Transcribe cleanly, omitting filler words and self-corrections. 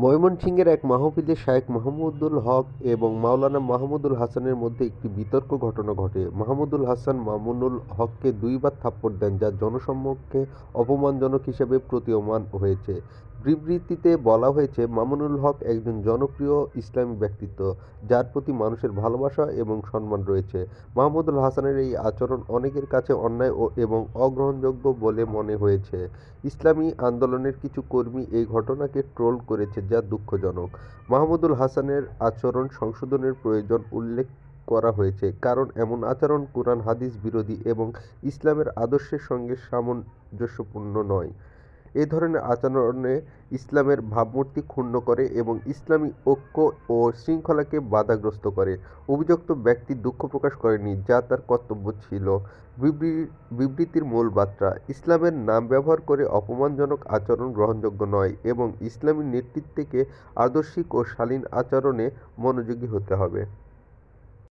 ময়মনসিংহের এক মাহফিলে শায়েখ মাহমুদুল হক এবং মাওলানা মাহমুদুল হাসানের মধ্যে একটি বিতর্ক ঘটনা ঘটে। মাহমুদুল হাসান মামুনুল হককে দুইবার থাপ্পড় দেন, যা জনসম্মুখে অপমানজনক হিসেবে প্রতীয়মান হয়েছে। বিবৃতিতে বলা হয়েছে, মামুনুল হক একজন জনপ্রিয় ইসলামী ব্যক্তিত্ব, যার প্রতি মানুষের ভালোবাসা এবং সম্মান রয়েছে। মাহমুদুল হাসানের এই আচরণ অনেকের কাছে অন্যায় এবং অগ্রহণযোগ্য বলে মনে হয়েছে। ইসলামী আন্দোলনের কিছু কর্মী এই ঘটনাকে ট্রোল করেছে, যা দুঃখজনক। মাহমুদুল হাসানের আচরণ সংশোধনের প্রয়োজন উল্লেখ করা হয়েছে, কারণ এমন আচরণ কুরআন হাদিস বিরোধী এবং ইসলামের আদর্শের সঙ্গে সামঞ্জস্যপূর্ণ নয়। এ ধরনের আচরণে ইসলামের ভাবমূর্তি ক্ষুণ্ণ করে এবং ইসলামী ঐক্য ও শৃঙ্খলাকে বাধাগ্রস্ত করে। অভিযুক্ত ব্যক্তি দুঃখ প্রকাশ করেনি, যা তার কর্তব্য ছিল। বিবৃতির মূল বার্তা: ইসলামের নাম ব্যবহার করে অপমানজনক আচরণ গ্রহণযোগ্য নয় এবং ইসলামী নেতৃত্বকে আদর্শিক ও শালীন আচরণে মনোযোগী হতে হবে।